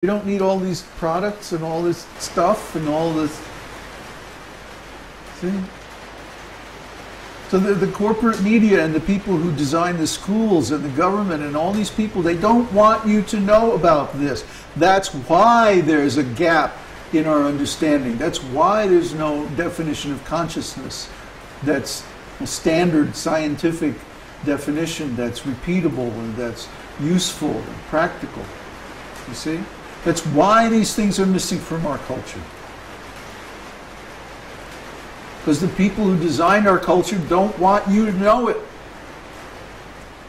We don't need all these products and all this stuff and all this. See? So the corporate media and the people who design the schools and the government and all these people, they don't want you to know about this. That's why there's a gap in our understanding. That's why there's no definition of consciousness that's a standard scientific definition that's repeatable and that's useful and practical. You see? That's why these things are missing from our culture. Because the people who design our culture don't want you to know it.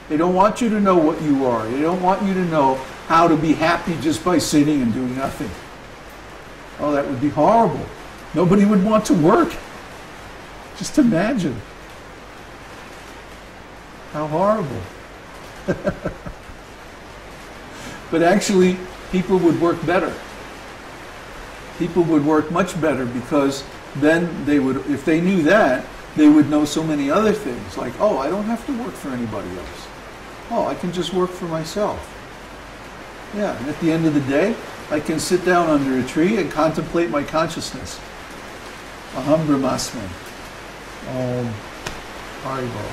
They don't want you to know what you are. They don't want you to know how to be happy just by sitting and doing nothing. Oh, that would be horrible. Nobody would want to work. Just imagine. How horrible. But actually, people would work better. People would work much better, because then they would, if they knew that, they would know so many other things. Like, oh, I don't have to work for anybody else. Oh, I can just work for myself. Yeah, and at the end of the day, I can sit down under a tree and contemplate my consciousness. Aham Brahmasmi. Om Haribol.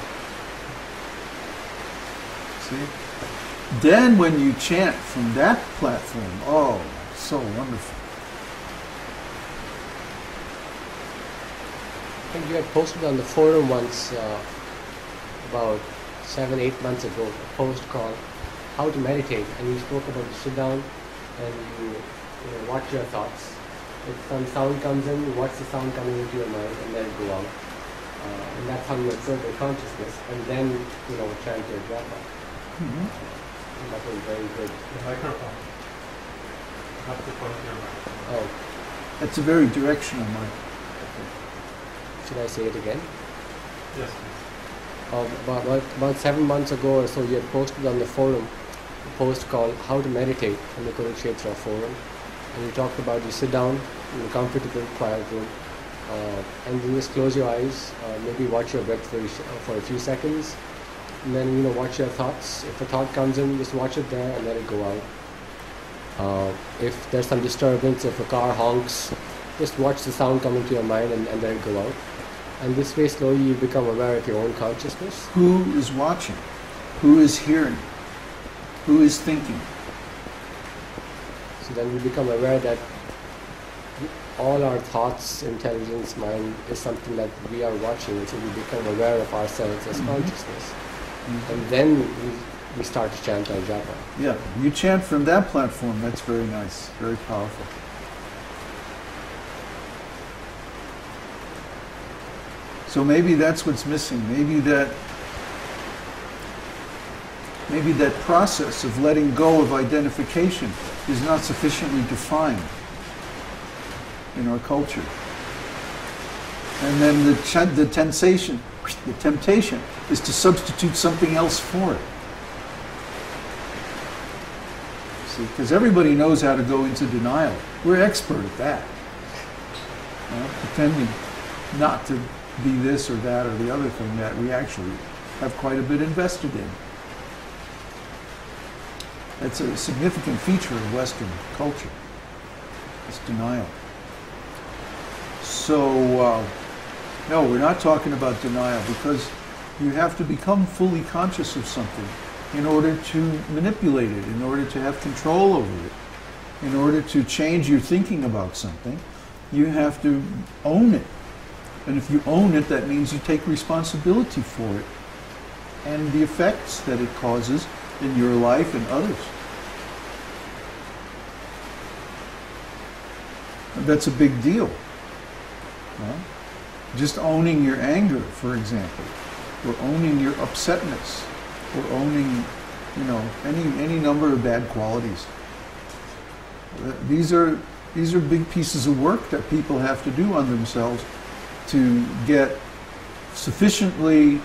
See? Then when you chant from that platform, oh, so wonderful. I think you had posted on the forum once, about 7-8 months ago, a post called How to Meditate, and you spoke about you sit down and you watch your thoughts. If some sound comes in, you watch the sound coming into your mind and let it go out. And that's how you observe your consciousness, and then chant your japa. Mm-hmm. That was very good. The microphone. Not the front of your microphone. Oh. That's a very directional mic. Should I say it again? Yes, please. About 7 months ago or so, you had posted on the forum a post called How to Meditate on the Kurukshetra forum. And you talked about you sit down in a comfortable, quiet room, and then just close your eyes, maybe watch your breath for a few seconds, and then watch your thoughts. If a thought comes in, just watch it there and let it go out. If there's some disturbance, if a car honks, just watch the sound coming to your mind and let it go out. And this way, slowly you become aware of your own consciousness. Who is watching? Who is hearing? Who is thinking? So then we become aware that all our thoughts, intelligence, mind is something that we are watching. So we become aware of ourselves as consciousness. Mm-hmm. And then we start to chant our japa. Yeah, you chant from that platform. That's very nice, very powerful. So maybe that's what's missing. Maybe that process of letting go of identification is not sufficiently defined in our culture. And then the temptation is to substitute something else for it. See, because everybody knows how to go into denial. We're expert at that. Pretending not to be this or that or the other thing that we actually have quite a bit invested in. That's a significant feature of Western culture, this denial. So, no, we're not talking about denial, because you have to become fully conscious of something in order to manipulate it, in order to have control over it, in order to change your thinking about something. You have to own it. And if you own it, that means you take responsibility for it and the effects that it causes in your life and others. And that's a big deal. Just owning your anger, for example, or owning your upsetness, or owning, any number of bad qualities. These are big pieces of work that people have to do on themselves to get sufficiently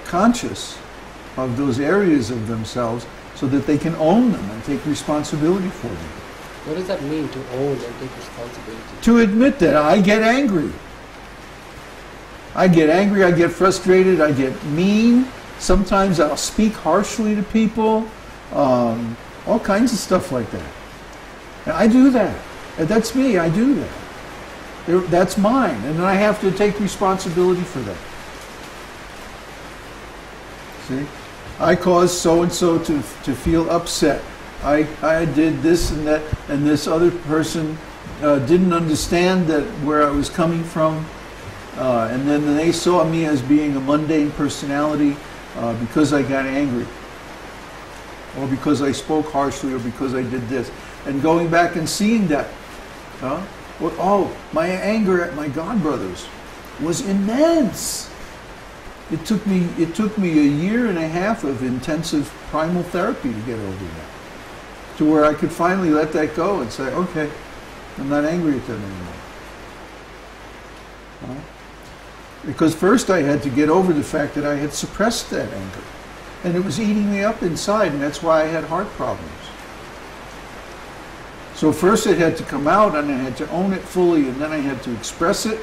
conscious of those areas of themselves so that they can own them and take responsibility for them. What does that mean, to own and take responsibility? To admit that I get angry. I get frustrated, I get mean. Sometimes I'll speak harshly to people. All kinds of stuff like that. And I do that. And that's me, I do that. That's mine, and I have to take responsibility for that. See? I caused so-and-so to feel upset. I did this and that, and this other person didn't understand that where I was coming from, and then they saw me as being a mundane personality because I got angry, or because I spoke harshly, or because I did this. And going back and seeing that, well, oh, my anger at my godbrothers was immense. It took me a year and a half of intensive primal therapy to get over that, to where I could finally let that go and say, okay, I'm not angry at them anymore. Because first I had to get over the fact that I had suppressed that anger, and it was eating me up inside, and that's why I had heart problems. So first it had to come out, and I had to own it fully, and then I had to express it,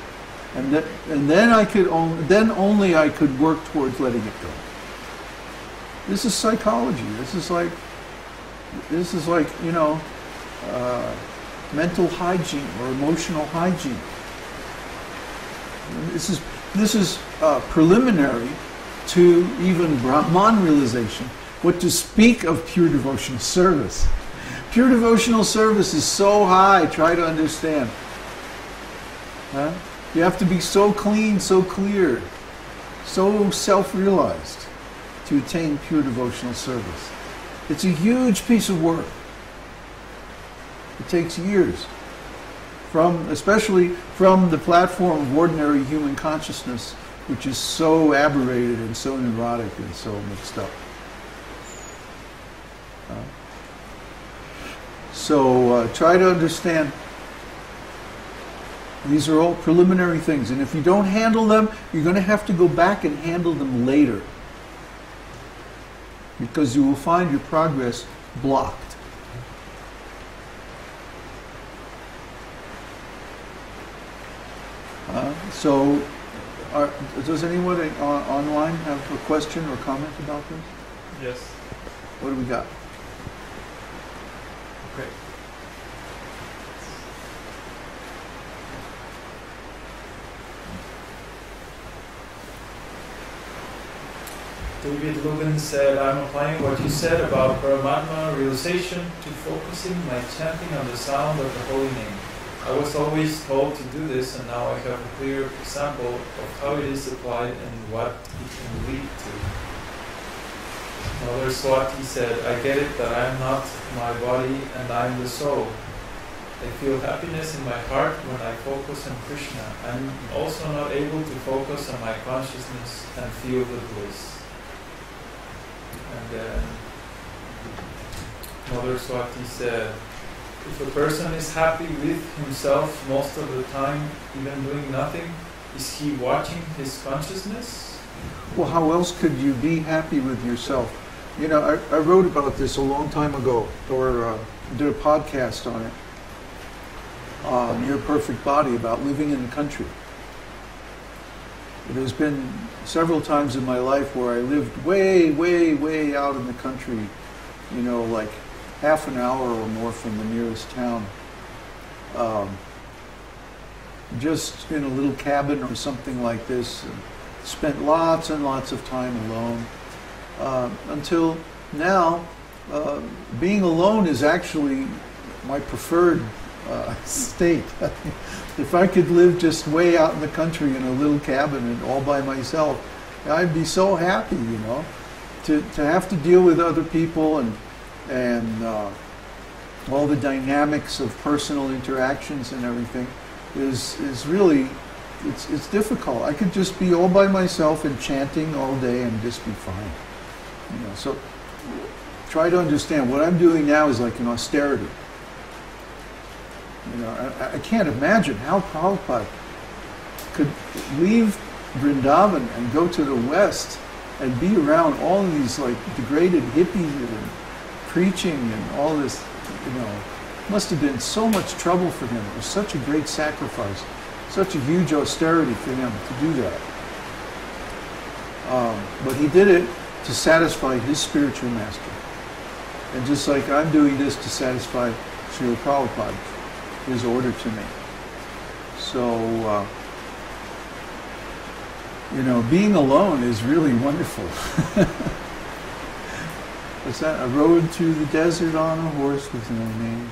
and then only I could work towards letting it go. This is psychology. This is like mental hygiene or emotional hygiene. This is preliminary to even Brahman realization. What to speak of pure devotional service? Pure devotional service is so high, try to understand. You have to be so clean, so clear, so self-realized to attain pure devotional service. It's a huge piece of work. It takes years, especially from the platform of ordinary human consciousness, which is so aberrated and so neurotic and so mixed up. So try to understand, these are all preliminary things, and if you don't handle them, you're going to have to go back and handle them later, because you will find your progress blocked. Does anyone online have a question or comment about this? Yes. What do we got? Okay. David Logan said, I'm applying what you said about Paramatma realization to focusing my chanting on the sound of the holy name. I was always told to do this, and now I have a clear example of how it is applied and what it can lead to. Mother Swati said, I get it that I am not my body and I am the soul. I feel happiness in my heart when I focus on Krishna. I am also not able to focus on my consciousness and feel the bliss. And then Mother Swati said, if a person is happy with himself most of the time, even doing nothing, is he watching his consciousness? Well, how else could you be happy with yourself? You know, I wrote about this a long time ago, or did a podcast on it, Your Perfect Body, about living in the country. There's been several times in my life where I lived way, way, way out in the country, you know, like half an hour or more from the nearest town. Just in a little cabin or something like this, and spent lots and lots of time alone. Until now, being alone is actually my preferred state. If I could live just way out in the country in a little cabin and all by myself, I'd be so happy, you know. To have to deal with other people and all the dynamics of personal interactions and everything is really, it's difficult. I could just be all by myself and chanting all day and just be fine. You know, so try to understand what I'm doing now is like an austerity. You know, I can't imagine how Prabhupada could leave Vrindavan and go to the West and be around all of these like degraded hippies and preaching and all this. You know, must have been so much trouble for him. It was such a great sacrifice, such a huge austerity for him to do that. But he did it to satisfy his spiritual master. And just like I'm doing this to satisfy Śrīla Prabhupāda, his order to me. So, you know, being alone is really wonderful. What's that? A road through the desert on a horse with no name,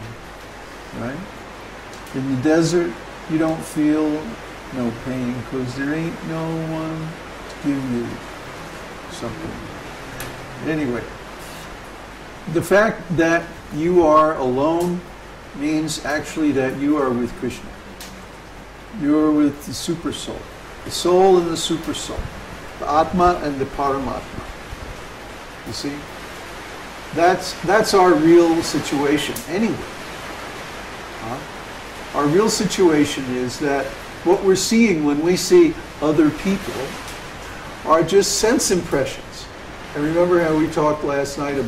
right? In the desert, you don't feel no pain because there ain't no one to give you something. Anyway, the fact that you are alone means actually that you are with Krishna. You are with the super soul. The soul and the super soul. The Atma and the Paramatma. You see? That's our real situation anyway. Our real situation is that what we're seeing when we see other people are just sense impressions. And remember how we talked last night about